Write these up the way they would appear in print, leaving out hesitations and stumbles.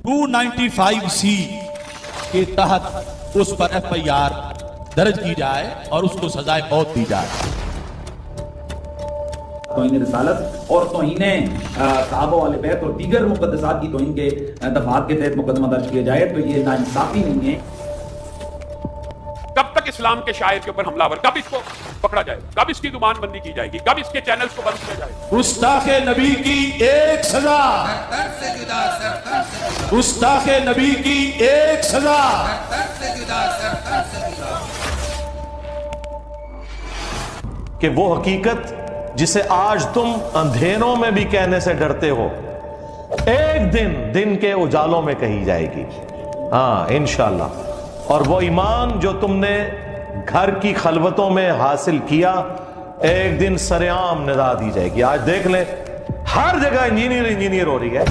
295C के तहत उस पर FIR दर्ज की जाए और उसको सजाए मौत दी जाए। तौहीन रिसालत और तौहीन सहाबा वाले बैत और दीगर मुक़द्दसात की तौहीन के दफ़ात के तहत मुकदमा दर्ज किया जाए तो ये नाइंसाफ़ी नहीं है। कब तक इस्लाम के शायर के ऊपर हमलावर, कब इसको पकड़ा जाए, कब इसकी जुबानबंदी की जाएगी, कब इसके चैनल्स को बंद किया जाएगा? गुस्ताखे नबी की एक सजा, गुस्ताखे नबी की एक सजा। कि वो हकीकत जिसे आज तुम अंधेरों में भी कहने से डरते हो, एक दिन दिन के उजालों में कही जाएगी। हाँ इंशाअल्लाह। और वो ईमान जो तुमने घर की खलवतों में हासिल किया, एक दिन सरेआम निदा दी जाएगी। आज देख ले, हर जगह इंजीनियर हो रही है।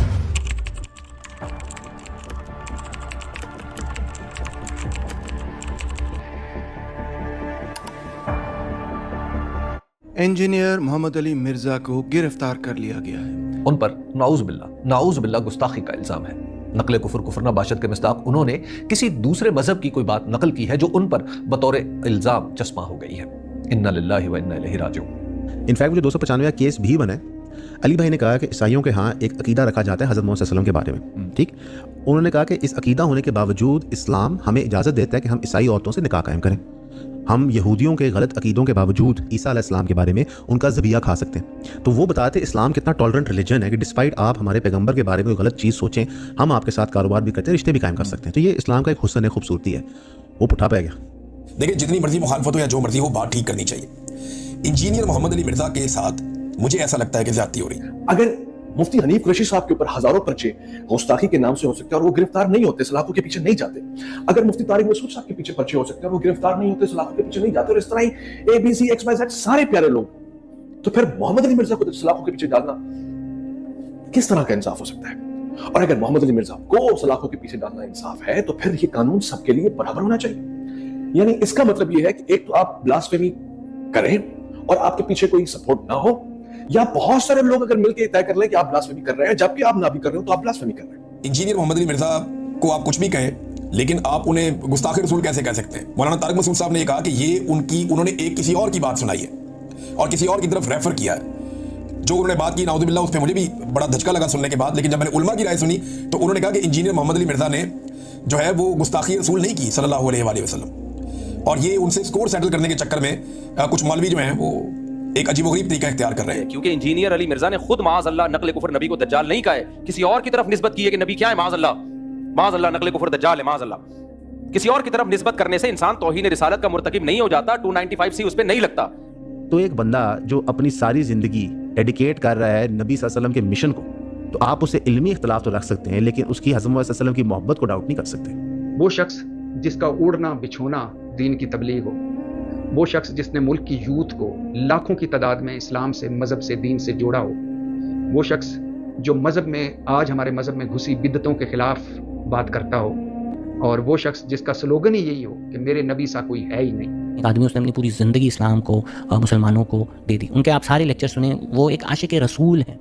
इंजीनियर मोहम्मद अली मिर्जा को गिरफ्तार कर लिया गया है। उन पर नाउज़ बिल्ला गुस्ताखी का इल्जाम है। नकल कुफर नाबाशत के मिस्ताक उन्होंने किसी दूसरे मजहब की कोई बात नकल की है जो उन पर बतौर इल्जाम चस्पा हो गई है। इन्ना लिल्लाहि व इन्ना इलैहि राजिऊन। इनफैक्ट जो 295 केस भी बने, अली भाई ने कहा कि ईसाइयों के यहाँ एक अकीदा रखा जाता है हज़रत मोहम्मद सल्लल्लाहु अलैहि वसल्लम के बारे में। ठीक, उन्होंने कहा कि इस अकीदा होने के बावजूद इस्लाम हमें इजाज़त देता है कि हम ईसाई औरतों से निकाह कायम करें। हम यहूदियों के गलत अकीदों के बावजूद ईसा अलैहिस्सलाम के बारे में उनका ज़बिया खा सकते हैं। तो वो बताते इस्लाम कितना टॉलरेंट रिलीजन है कि डिस्पाइट आप हमारे पैगंबर के बारे में कोई गलत चीज़ सोचें, हम आपके साथ कारोबार भी करते हैं, रिश्ते भी कायम कर सकते हैं। तो ये इस्लाम का एक हुस्न है, खूबसूरती है। वो पुठा पे गया। देखिए, जितनी मर्जी मुखालफत हो या जो मर्जी हो, बात ठीक करनी चाहिए। इंजीनियर मोहम्मद अली मिर्जा के साथ मुझे ऐसा लगता है कि ज्यादती हो रही है। अगर मुफ्ती हनीफ कुरैशी साहब के ऊपर हजारों पर्चे गुस्ताखी के नाम से हो सकते हैं और वो गिरफ्तार नहीं होते, सलाखों के पीछे नहीं जाते, अगर मुफ्ती तारिक मसूद साहब के पीछे पर्चे हो सकते हैं और वो गिरफ्तार नहीं होते, सलाखों के पीछे नहीं जाते, और इस तरह ही ABC XYZ सारे प्यारे लोग, तो फिर मोहम्मद अली मिर्जा को सलाखों के पीछे डालना किस तरह का इंसाफ हो सकता है? और अगर मोहम्मद अली मिर्जा को सलाखों के पीछे डालना इंसाफ है तो फिर ये कानून सबके लिए बराबर होना चाहिए। यानी इसका मतलब ये है कि एक तो आप ब्लास्फेमी करें और आपके पीछे कोई सपोर्ट ना हो, या बहुत सारे लोग अगर मिलकर तय कर लें कि आप ब्लास्फेमी कर रहे हैं जबकि आप ना भी कर रहे हो तो आप ब्लास्फेमी कर रहे हैं। इंजीनियर मोहम्मद अली मिर्जा को आप कुछ भी कहें, लेकिन आप उन्हें गुस्ताखे रसूल कैसे कह सकते हैं? मौलाना तारिक मसूद साहब ने कहा कि ये उन्होंने एक किसी और की बात सुनाई है और किसी और की तरफ रेफर किया है। जो उन्होंने बात की नाउज़ बिल्लाह, उस पर मुझे भी बड़ा धचका लगा सुनने के बाद। लेकिन जब मैंने उलमा की राय सुनी तो उन्होंने कहा कि इंजीनियर मोहम्मद अली मिर्जा ने जो है वो गुस्ताखी रसूल नहीं की सल्लल्लाहु अलैहि वसल्लम, और ये उनसे स्कोर सेटल करने के चक्कर में कुछ मौलवी जो हैं वो एक अजीबोगरीब तरीका इख्तियार कर रहे हैं। क्योंकि इंजीनियर अली मिर्जा ने खुद माज़ अल्लाह नकल कुफर नबी को दज्जाल नहीं कहा है, किसी और की तरफ निस्बत की है कि नबी क्या है, माज़ अल्लाह नकल कुफर दज्जाल है, माज़ अल्लाह। किसी और की तरफ निस्बत करने से इंसान तौहीन रिसालत का मुर्तकिब नहीं हो जाता, 295C उस पे नहीं लगता। तो एक बंदा जो अपनी सारी जिंदगी डेडिकेट कर रहा है नबी सल्लल्लाहु अलैहि वसल्लम के मिशन को, तो आप उसे इल्मी इख्तिलाफ तो रख सकते हैं, लेकिन उसकी हज़रत मोहम्मद सल्लल्लाहु अलैहि वसल्लम की मोहब्बत को डाउट नहीं कर सकते। वो शख्स जिसका उड़ना बिछोना दीन की तबलीग हो, वो शख्स जिसने मुल्क की यूथ को लाखों की तादाद में इस्लाम से, मज़हब से, दीन से जोड़ा हो, वो शख्स जो मज़हब में आज हमारे मज़हब में घुसी बिदतों के खिलाफ बात करता हो, और वो शख्स जिसका स्लोगन ही यही हो कि मेरे नबी सा कोई है ही नहीं। एक आदमी उसने अपनी पूरी ज़िंदगी इस्लाम को मुसलमानों को दे दी। उनके आप सारे लेक्चर सुने, वो एक आशिक रसूल हैं।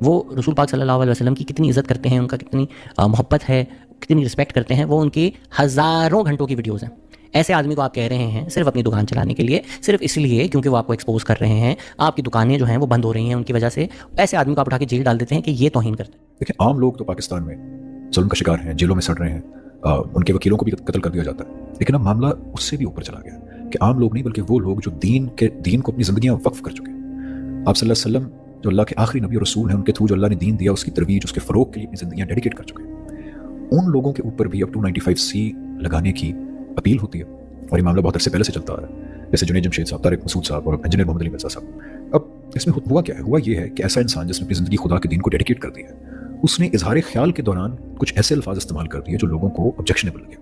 वो रसूल पाक सल्लल्लाहु अलैहि वसल्लम की कितनी इज़्ज़त करते हैं, उनका कितनी मोहब्बत है, कितनी रिस्पेक्ट करते हैं। वो उनकी हज़ारों घंटों की वीडियोज़ हैं। ऐसे आदमी को आप कह रहे हैं सिर्फ अपनी दुकान चलाने के लिए, सिर्फ इसलिए क्योंकि वो आपको एक्सपोज कर रहे हैं, आपकी दुकानें जो हैं वो बंद हो रही हैं उनकी वजह से, ऐसे आदमी को आप उठा के जेल डाल देते हैं कि ये तौहीन करते हैं। देखिए, आम लोग तो पाकिस्तान में जुल्म का शिकार हैं, जेलों में सड़ रहे हैं, उनके वकीलों को भी कत्ल कर दिया जाता है। लेकिन अब मामला उससे भी ऊपर चला गया कि आम लोग नहीं बल्कि वो लोग जो दीन को अपनी ज़िंदगियाँ वक्फ कर चुके हैं। आप सल्लल्लाहु अलैहि वसल्लम जो अल्लाह के आखिरी नबी और रसूल हैं, उनके थ्रू जो अल्लाह ने दीन दिया, उसकी तरवीज, उसके फ़रोग के लिए अपनी ज़िंदगियाँ डेडिकेट कर चुके हैं। उन लोगों के ऊपर भी अब 295C लगाने की अपील होती है, और ये मामला बहुत अरसे पहले से चलता आ रहा है। जैसे जुनैद जमशेद साहब, तारिक मसूद साहब और इंजीनियर मोहम्मद अली मिर्जा साहब। अब इसमें हुआ क्या है? हुआ ये है कि ऐसा इंसान जिसने अपनी ज़िंदगी खुदा के दीन को डेडिकेट कर दिया है, उसने इजहार ख्याल के दौरान कुछ ऐसे अल्फाज इस्तेमाल कर दिए जो लोगों को ऑब्जेक्शनेबल लगे।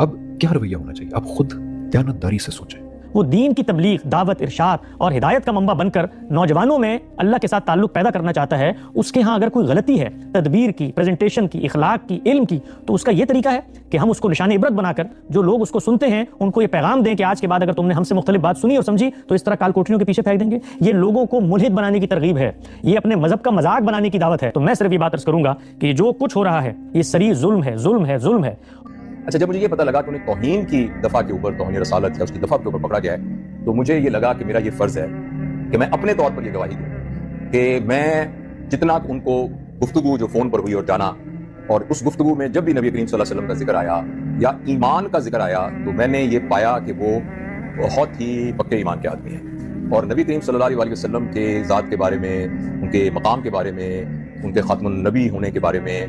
अब क्या रवैया होना चाहिए? आप खुद दयानतदारी से सोचें وہ دین کی تبلیغ، دعوت، ارشاد اور ہدایت کا منبع بن کر نوجوانوں میں اللہ کے ساتھ تعلق پیدا کرنا چاہتا ہے، اس کے ہاں اگر کوئی غلطی ہے تدبیر کی، پریزنٹیشن کی، اخلاق کی، علم کی، تو اس کا یہ طریقہ ہے کہ ہم اس کو نشان عبرت بنا کر جو لوگ اس کو سنتے ہیں ان کو یہ پیغام دیں کہ آج کے بعد اگر تم نے ہم سے مختلف بات سنی اور سمجھی تو اس طرح کال کوٹریوں کے پیچھے پھینک دیں گے۔ یہ لوگوں کو ملحد بنانے کی ترغیب ہے، یہ اپنے مذہب کا مذاق بنانے کی دعوت ہے۔ تو میں صرف یہ بات عرض کروں گا کہ جو کچھ ہو رہا ہے یہ سری ظلم ہے، ظلم ہے، ظلم ہے۔ اچھا، جب مجھے یہ پتہ لگا کہ انہیں توہین کی دفعہ کے اوپر، توہین رسالت یا اس کی دفعہ کے اوپر پکڑا گیا ہے، تو مجھے یہ لگا کہ میرا یہ فرض ہے کہ میں اپنے طور پر یہ گواہی دوں کہ میں جتنا ان کو گفتگو جو فون پر ہوئی اور جانا، اور اس گفتگو میں جب بھی نبی کریم صلی اللہ علیہ وسلم کا ذکر آیا یا ایمان کا ذکر آیا تو میں نے یہ پایا کہ وہ بہت ہی پکے ایمان کے آدمی ہیں، اور نبی کریم صلی اللہ علیہ وسلم کے ذات کے بارے میں، ان کے مقام کے بارے میں، ان کے ختم النبی ہونے کے بارے میں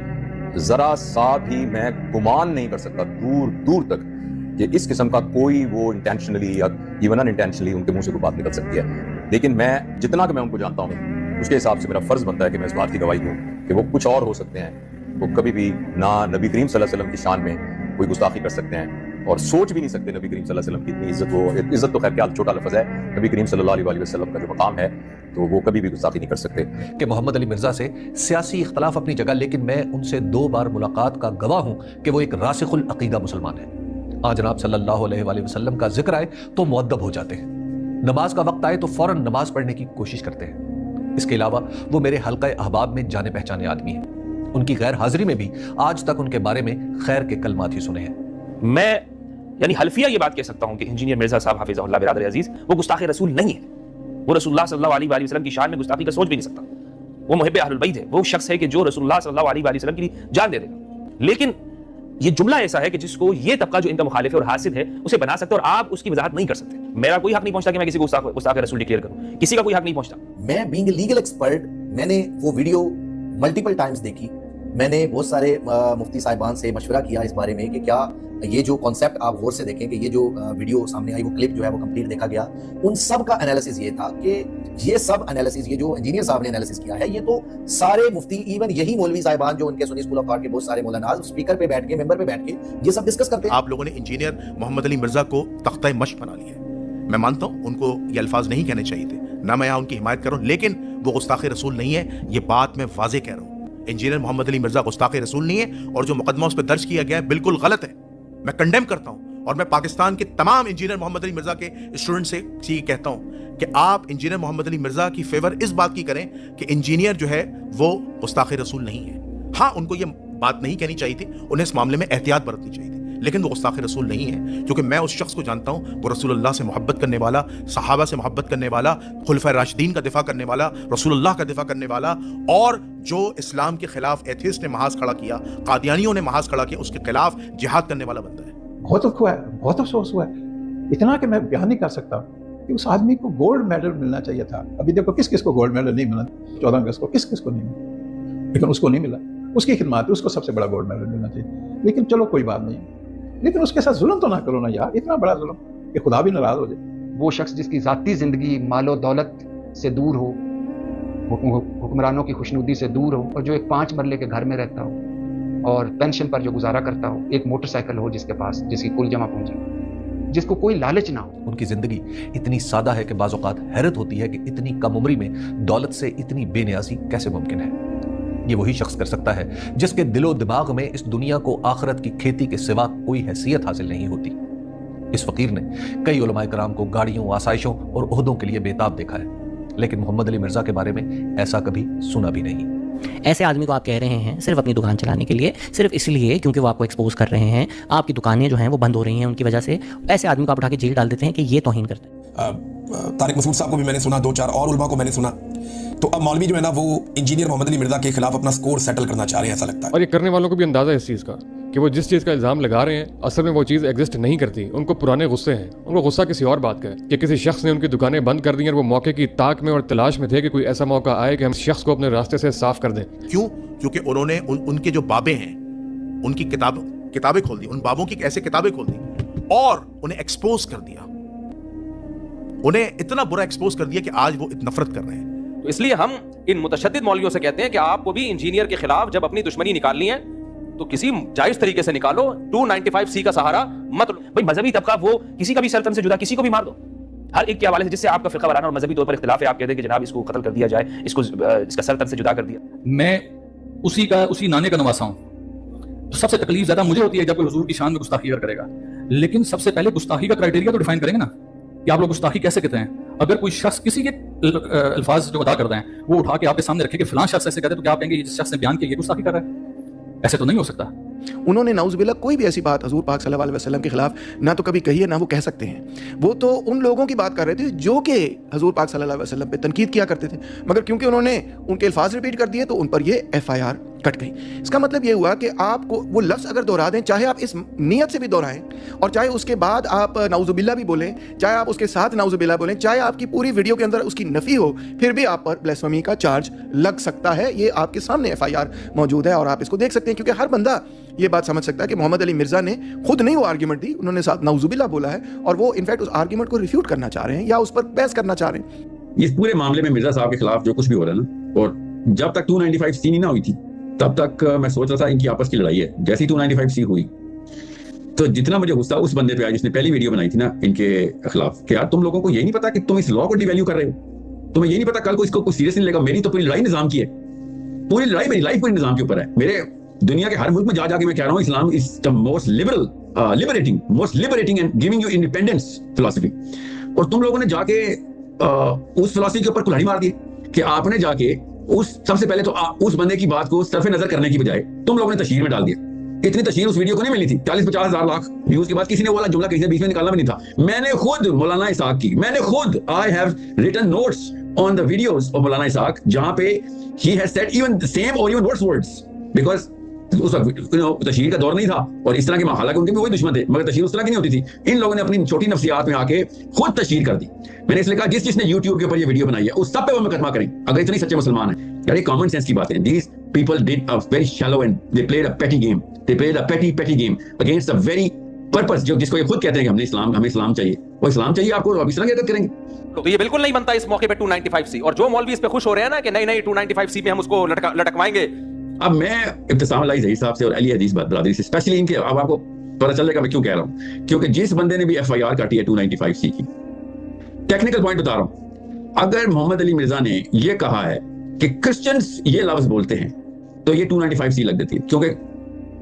ذرا سا بھی میں گمان نہیں کر سکتا دور دور تک کہ اس قسم کا کوئی وہ انٹینشنلی یا ایون ان انٹینشنلی ان کے منہ سے کوئی بات نکل سکتی ہے۔ لیکن میں جتنا کہ میں ان کو جانتا ہوں اس کے حساب سے میرا فرض بنتا ہے کہ میں اس بات کی گواہی دوں کہ وہ کچھ اور ہو سکتے ہیں، وہ کبھی بھی نہ نبی کریم صلی اللہ علیہ وسلم کی شان میں کوئی گستاخی کر سکتے ہیں، اور سوچ بھی نہیں سکتے نبی کریم صلی اللہ علیہ وسلم کی اتنی عزت، وہ عزت تو خیر کیا چھوٹا لفظ ہے، نبی کریم صلی اللہ علیہ وسلم کا جو مقام ہے تو وہ کبھی بھی گستاخی نہیں کر سکتے۔ کہ محمد علی مرزا سے سیاسی اختلاف اپنی جگہ، لیکن میں ان سے 2 بار ملاقات کا گواہ ہوں کہ وہ ایک راسخ العقیدہ مسلمان ہے۔ جناب صلی اللہ علیہ وآلہ وسلم کا ذکر آئے تو مؤدب ہو جاتے ہیں، نماز کا وقت آئے تو فوراً نماز پڑھنے کی کوشش کرتے ہیں۔ اس کے علاوہ وہ میرے حلقہ احباب میں جانے پہچانے آدمی ہیں، ان کی غیر حاضری میں بھی آج تک ان کے بارے میں خیر کے کلمات ہی سنے ہیں۔ میں یعنی حلفیہ یہ بات کہہ سکتا ہوں کہ انجینئر مرزا صاحب حافظہ اللہ برادر عزیز وہ گستاخ رسول نہیں ہے، وہ رسول اللہ صلی اللہ علیہ وآلہ وسلم کی شان میں گستاخی کا سوچ بھی نہیں سکتا، وہ محب اہل البیت ہے، وہ شخص ہے کہ جو رسول اللہ صلی اللہ علیہ وآلہ وسلم کے لیے جان دے دے گا۔ لیکن یہ جملہ ایسا ہے کہ جس کو یہ طبقہ جو ان کا مخالف ہے اور حاسد ہے اسے بنا سکتے اور آپ اس کی وضاحت نہیں کر سکتے۔ میرا کوئی حق نہیں پہنچتا کہ میں کسی کو گستاخ رسول ڈکلیئر کروں، کسی کا کوئی حق نہیں پہنچتا۔ میں بینگ اے لیگل ایکسپرٹ، میں نے وہ ویڈیو ملٹیپل ٹائمز دیکھی، میں نے بہت سارے مفتی صاحبان سے مشورہ کیا اس بارے میں کہ کیا یہ جو کانسیپٹ آپ غور سے دیکھیں کہ یہ جو ویڈیو سامنے آئی، وہ کلپ جو ہے وہ کمپلیٹ دیکھا گیا، ان سب کا انالیسس یہ تھا کہ یہ سب انالیسس، یہ جو انجینئر صاحب نے انالیسس کیا ہے، یہ تو سارے مفتی، ایون یہی مولوی صاحبان جو ان کے سنی اسکول آف تھاٹ کے بہت سارے مولاناز اسپیکر پہ بیٹھ کے، ممبر پہ بیٹھ کے یہ سب ڈسکس کرتے ہیں۔ آپ لوگوں نے انجینئر محمد علی مرزا کو تختہ مشق بنا لیا ہے۔ میں مانتا ہوں ان کو یہ الفاظ نہیں کہنے چاہیے تھے، نہ میں یہاں ان کی حمایت کروں، لیکن وہ گستاخ رسول نہیں ہے، یہ بات میں واضح کہہ رہا ہوں۔ انجینئر محمد علی مرزا گستاخ رسول نہیں ہے، اور جو مقدمہ اس پہ درج کیا گیا ہے بالکل غلط ہے، میں کنڈیم کرتا ہوں، اور میں پاکستان کے تمام انجینئر محمد علی مرزا کے اسٹوڈنٹ سے یہ کہتا ہوں کہ آپ انجینئر محمد علی مرزا کی فیور اس بات کی کریں کہ انجینئر جو ہے وہ گستاخ رسول نہیں ہے۔ ہاں، ان کو یہ بات نہیں کہنی چاہیے تھی، انہیں اس معاملے میں احتیاط برتنی چاہیے تھی، لیکن وہ گستاخ رسول نہیں ہے، کیونکہ میں اس شخص کو جانتا ہوں، وہ رسول اللہ سے محبت کرنے والا، صحابہ سے محبت کرنے والا، خلفائے راشدین کا دفاع کرنے والا، رسول اللہ کا دفاع کرنے والا، اور جو اسلام کے خلاف ایتھیسٹ نے محاذ کھڑا کیا، قادیانیوں نے محاذ کھڑا کیا، اس کے خلاف جہاد کرنے والا بندہ ہے۔ بہت دکھ ہوا ہے، بہت افسوس ہوا ہے، اتنا کہ میں بیان نہیں کر سکتا کہ اس آدمی کو گولڈ میڈل ملنا چاہیے تھا۔ ابھی دیکھو کس کس کو گولڈ میڈل نہیں ملا، 14 اگست کو کس کس کو نہیں ملا، لیکن اس کو نہیں ملا، اس کی خدمات، اس کو سب سے بڑا گولڈ میڈل ملنا چاہیے۔ لیکن چلو کوئی بات نہیں، لیکن اس کے ساتھ ظلم تو نہ کرو نا یار، اتنا بڑا ظلم کہ خدا بھی ناراض ہو جائے۔ وہ شخص جس کی ذاتی زندگی مال و دولت سے دور ہو، حکمرانوں کی خوشنودی سے دور ہو، اور جو ایک 5 مرلے کے گھر میں رہتا ہو اور پینشن پر جو گزارا کرتا ہو، ایک موٹر سائیکل ہو جس کے پاس، جس کی کل جمع پہنچے، جس کو کوئی لالچ نہ ہو۔ ان کی زندگی اتنی سادہ ہے کہ بعض اوقات حیرت ہوتی ہے کہ اتنی کم عمری میں دولت سے اتنی بے نیازی کیسے ممکن ہے۔ یہ وہی شخص کر سکتا ہے جس کے دل و دماغ میں اس دنیا کو آخرت کی کھیتی کے سوا کوئی حیثیت حاصل نہیں ہوتی۔ اس فقیر نے کئی علماء کرام کو گاڑیوں، آسائشوں اور عہدوں کے لیے بےتاب دیکھا ہے، لیکن محمد علی مرزا کے بارے میں ایسا کبھی سنا بھی نہیں۔ ایسے آدمی کو آپ کہہ رہے ہیں صرف اپنی دکان چلانے کے لیے، صرف اس لیے کیونکہ وہ آپ کو ایکسپوز کر رہے ہیں، آپ کی دکانیں جو ہیں وہ بند ہو رہی ہیں ان کی وجہ سے، ایسے آدمی کو آپ اٹھا کے جیل ڈال دیتے ہیں کہ یہ توہین کرتے ہیں۔ طارق مسعود صاحب کو بھی میں نے سنا، 2-4 اور علماء کو میں نے سنا، تو اب مولوی جو ہے نا وہ انجینئر محمد علی مرزا کے خلاف اپنا سکور سیٹل کرنا چاہ رہے ہیں، ایسا لگتا ہے۔ اور یہ کرنے والوں کو بھی اندازہ ہے اس چیز کا کہ وہ جس چیز کا الزام لگا رہے ہیں اصل میں وہ چیز ایگزسٹ نہیں کرتی، ان کو پرانے غصے ہیں، ان کو غصہ کسی اور بات کا ہے کہ کسی شخص نے ان کی دکانیں بند کر دی اور وہ موقع کی تاک میں اور تلاش میں تھے کہ کوئی ایسا موقع آئے کہ ہم شخص کو اپنے راستے سے صاف کر دیں۔ کیوں؟ کیونکہ انہوں نے ان کے جو بابیں ہیں ان کی کتابیں کھول دی، ان بابوں کی ایسے کتابیں کھول دی اور انہیں ایکسپوز کر دیا، انہیں اتنا برا ایکسپوز کر دیا کہ آج وہ نفرت کر رہے ہیں۔ تو اس لیے ہم ان متشدد مولویوں سے کہتے ہیں کہ آپ کو بھی انجینئر کے خلاف جب اپنی دشمنی نکالنی ہے तो किसी जायज तरीके से निकालो, 295C का सहारा मत लो। भाई मजहबी तबका वो किसी का भी सर तन से जुदा किसी को भी मार दो, हर एक के हवाले से जिससे आपका फिरका वाराना और मजहबी तौर पर इख्तिलाफ है, आप कहते हैं कि जनाब इसको कत्ल कर दिया जाए, इसको इसका सर तन से जुदा कर दिया। मैं उसी नाने का नवासा हूं, तो सबसे तकलीफ ज्यादा मुझे होती है जब कोई हुजूर की शान में गुस्ताखी अगर करेगा। लेकिन सबसे पहले गुस्ताखी का क्राइटेरिया तो डिफाइन करेंगे ना कि आप लोग गुस्ताखी कैसे कहते हैं। अगर कोई शख्स किसी के अल्फाज जो अदा करते हैं वो उठा के आपके सामने रखे कि फलां शख्स ऐसे कहते हैं, तो क्या आप कहेंगे जिस शख्स ने बयान किया ये गुस्ताखी कर रहा है? ऐसे तो नहीं हो सकता। उन्होंने नाउज़ुबिल्लाह कोई भी ऐसी बात हजूर पाक सल्लल्लाहु अलैहि वसल्लम के खिलाफ ना तो कभी कही है ना वो कह सकते हैं। वो तो उन लोगों की बात कर रहे थे जो कि हजूर पाक सल्लल्लाहु अलैहि वसल्लम पे तनकीद किया करते थे, मगर क्योंकि उन्होंने उनके अल्फाज रिपीट कर दिए तो उन पर ये FIR कट गई। इसका मतलब ये हुआ कि आपको वो लफ्ज़ अगर दोहरा दें, चाहे आप इस नीयत से भी दोहराएं और चाहे उसके बाद आप नाउज़ुबिल्लाह भी बोलें, चाहे आप उसके साथ नाउज़ुबिल्लाह बोलें, चाहे आपकी पूरी वीडियो के अंदर उसकी नफ़ी हो, फिर भी आप पर ब्लास्फेमी का चार्ज लग सकता है। ये आपके सामने FIR मौजूद है और आप इसको देख सकते हैं, क्योंकि हर बंदा ये बात समझ सकता है कि मोहम्मद अली मिर्ज़ा ने खुद नहीं वो आर्ग्यूमेंट दी, उन्होंने साथ नाउज़ुबिल्लाह बोला है और वो इनफैक्ट उस आर्ग्यूमेंट को रिफ्यूट करना चाह रहे हैं या उस पर बहस करना चाह रहे हैं। इस पूरे मामले में मिर्ज़ा साहब के खिलाफ जो कुछ भी हो रहा है ना, और जब तक 295C नहीं ना हुई थी तब तक मैं सोच रहा था इनकी आपस की लड़ाई है। जैसे ही 295C हुई तो जितना मुझे गुस्सा उस बंदे पे आया जिसने पहली वीडियो बनाई थी ना इनके खिलाफ कि यार तुम लोगों को ये नहीं पता कि तुम इस लॉ को डिवैल्यू कर रहे हो, तुम्हें ये नहीं पता कल को इसको कुछ सीरियस नहीं लेगा। मेरी तो पूरी लड़ाई निजाम की है, पूरी लड़ाई मेरी लाइफ पूरी निजाम के ऊपर है। मेरे दुनिया के हर मुल्क में जा जाके मैं कह रहा हूँ Islam is the most liberating and giving you independence philosophy. और तुम लोगों ने जाके उस फिलॉसफी के ऊपर कुल्हाड़ी मार दी कि आपने जाके उस सबसे पहले तो उस बंदे की बात को सरफे नजर करने की बजाय तुम लोगों ने तशहीर में डाल दिया। इतनी तशहीर उस वीडियो को नहीं मिली थी। 40-50 हज़ार लाख व्यूज के बाद किसी ने वो वाला जुमला किसी ने बीच में निकालना भी नहीं था। मैंने खुद मौलाना इसाक की, मैंने खुद I have written notes on the videos of Maulana Ishaq जहां पे he has said even the same or even words because उस वक्त तशहीर का दौर नहीं था और इस तरह के हालांकि उनके भी वही दुश्मन थे, मगर तशहीर उस तरह की नहीं होती थी। इन लोगों ने अपनी छोटी नफ्सियात में आके खुद तशहीर कर दी। मैंने इसलिए कहा जिसने यूट्यूब के ऊपर ये वीडियो बनाई है उस सब पे वो मुकदमा करें अगर इतने सच्चे मुसलमान हैं। यार ये कॉमन सेंस की बात है। These people did a very shallow and they played a petty game. They played a petty game against a very purpose जिसको ये खुद कहते हैं कि हमें इस्लाम चाहिए। वो इस्लाम चाहिए आपको, अब इस तरह की हरकत करेंगे तो ये बिल्कुल नहीं बनता इस मौके पे 295C। और जो मौलवी इस पे खुश हो रहे हैं ना कि नहीं 295C पे हम उसको लटकवाएंगे। अब मैं इब्तिसाम अली ज़हीर साहब से और अली हदीस बरादरी से स्पेशली इनके, अब आपको पता चलेगा मैं क्यों कह रहा हूँ, क्योंकि जिस बंदे ने भी FIR काटी है 295C की, टेक्निकल पॉइंट बता रहा हूँ। अगर मोहम्मद अली मिर्जा ने ये कहा है कि क्रिश्चियंस ये लफ्ज बोलते हैं तो ये 295C लग देती है, क्योंकि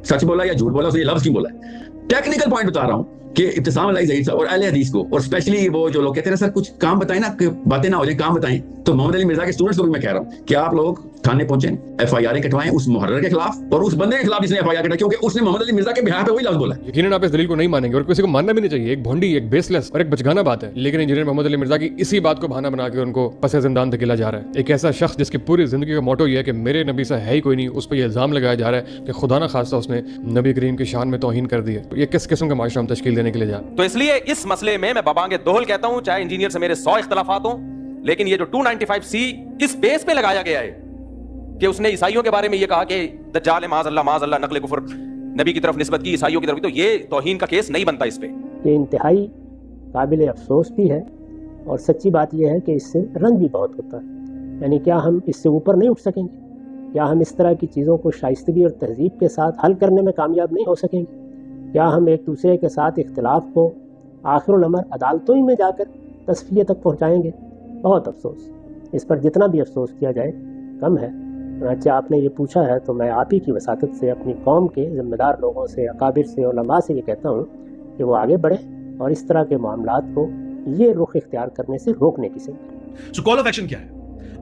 सच बोला या झूठ बोला, तो ये लफ्ज क्यों बोला है। टेक्निकल पॉइंट बता रहा हूँ कि इब्तिसाम अली ज़हीर साहब और अहले हदीस को, और स्पेशली वो जो लोग कहते हैं ना सर कुछ काम बताएं ना, बातें ना हो जाए, काम बताएं, तो मोहम्मद अली मिर्जा के स्टूडेंट्स को भी मैं कह रहा हूँ कि आप लोग थाने पहुंचे, FIR कटवाएं उस मुहर्रर के खिलाफ और उस बंदे के खिलाफ जिसने FIR कटा, क्योंकि उसने मोहम्मद अली मिर्जा के बिहार पे वही लफ्ज बोला है। यकीनन आप इस दलील को नहीं मानेंगे और किसी को मानना भी नहीं चाहिए। एक भोंडी, एक बेसलेस और एक बचगाना बात है, लेकिन इंजीनियर मोहम्मद अली मिर्जा की इसी बात को बहाना बना के उनको पसे ज़िंदान धकेला जा रहा है। एक ऐसा शख्स जिसकी पूरी जिंदगी का मोटो ये है कि मेरे नबी से है ही कोई नहीं, उस पर यह इल्जाम लगाया जा रहा है कि खुदा ना खास्ता उसने नबी करीम की शान में तौहीन कर दी है। ये किस किस्म का माशरा हम तश्कील देने के लिए जा। तो इसलिए इस मसले में मैं बबांगे दोहल कहता हूं, चाहे इंजीनियर से मेरे 100 इख्तलाफात हों, लेकिन ये जो 295C इस बेस पे लगाया गया है कि उसने ईसाइयों के बारे में ये कहा कि दज्जाल है माज़अल्लाह नकल कुफर, नबी की तरफ निस्बत की ईसाइयों की तरफ, तो ये तौहीन का केस नहीं बनता इस पे। ये इंतहाई काबिल अफसोस भी है और सच्ची बात यह है कि इससे रंज भी बहुत होता है। यानी क्या हम इससे ऊपर नहीं उठ सकेंगे? क्या हम इस तरह की चीज़ों को शाइस्तगी और तहजीब के साथ हल करने में कामयाब नहीं हो सकेंगे? क्या हम एक दूसरे के साथ इख्तिलाफ को आखिर नंबर अदालतों ही में जाकर तस्फिये तक पहुँचाएँगे? बहुत अफसोस। इस पर जितना भी अफसोस किया जाए कम है। अच्छा आपने ये पूछा है तो मैं आप ही की वसातत से अपनी कौम के ज़िम्मेदार लोगों से, अकाबिर से, उलमा से ये कहता हूँ कि वो आगे बढ़े और इस तरह के मामलात को ये रुख इख्तियार करने से रोकने की सेंध। सो कॉल ऑफ एक्शन क्या है?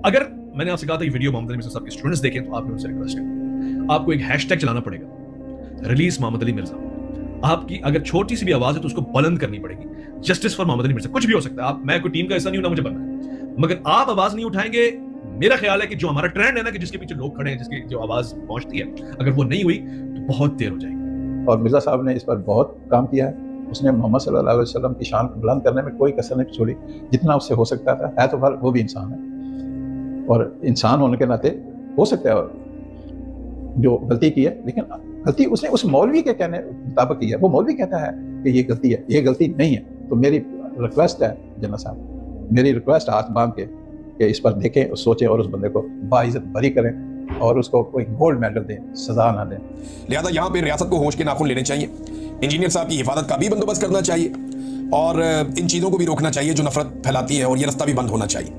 अगर मैंने आपसे कहा था ये वीडियो मोहम्मद अली मिर्जा साहब के स्टूडेंट्स देखें तो आपने उनसे रिक्वेस्ट है, आपको एक हैशटैग चलाना पड़ेगा, रिलीज मोहम्मद अली मिर्जा। आपकी अगर छोटी सी भी आवाज है तो उसको बुलंद करनी पड़ेगी। जस्टिस फॉर मोहम्मद अली मिर्जा, कुछ भी हो सकता है। आप, मैं कोई टीम का हिस्सा नहीं हूं ना मुझे बनना है, मगर आप आवाज नहीं उठाएंगे, मेरा ख्याल है कि जो हमारा ट्रेंड है ना कि जिसके पीछे लोग खड़े हैं, जिसकी जो आवाज पहुंचती है, अगर वो नहीं हुई तो बहुत देर हो जाएगी। और मिर्जा साहब ने इस पर बहुत काम किया है। उसने मोहम्मद सल्लल्लाहु अलैहि वसल्लम की शान को बुलंद करने में कोई कसर नहीं छोड़ी, जितना उससे हो सकता था। है तो भल वो भी इंसान है और इंसान होने के नाते हो सकता है और जो गलती की है, लेकिन गलती उसने उस मौलवी के कहने मुताबिक की है। वो मौलवी कहता है कि ये गलती है, ये गलती नहीं है। तो मेरी रिक्वेस्ट है जन्नत साहब, मेरी रिक्वेस्ट हाथ बांध के कि इस पर देखें और सोचें और उस बंदे को बाइज्जत बरी करें और उसको कोई गोल्ड मेडल दें, सजा ना दें। लिहाजा यहाँ पे रियासत को होश के नाखून लेने चाहिए, इंजीनियर साहब की हिफाजत का भी बंदोबस्त करना चाहिए और इन चीज़ों को भी रोकना चाहिए जो नफरत फैलाती है, और ये रास्ता भी बंद होना चाहिए।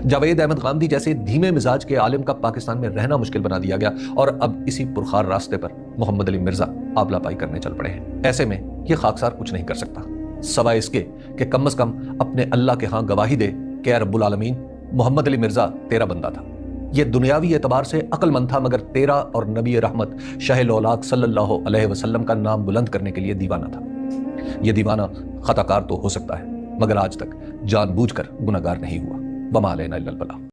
जावेद अहमद गांधी जैसे धीमे मिजाज के आलिम का पाकिस्तान में रहना मुश्किल बना दिया गया और अब इसी पुरखार रास्ते पर मोहम्मद अली मिर्जा आबला पाई करने चल पड़े हैं। ऐसे में ये खाकसार कुछ नहीं कर सकता सवाए इसके कि कम से कम अपने अल्लाह के यहाँ गवाही दे कि रब्बुल आलमीन, मोहम्मद अली मिर्जा तेरा बंदा था। ये दुनियावी एतबार से अक्लमंद था, मगर तेरा और नबी रहमत शाह औलाद सल्लल्लाहु अलैहि वसल्लम का नाम बुलंद करने के लिए दीवाना था। ये दीवाना खताकार तो हो सकता है, मगर आज तक जानबूझकर गुनहगार नहीं हुआ। वमा अलैना इल्लल बलाग।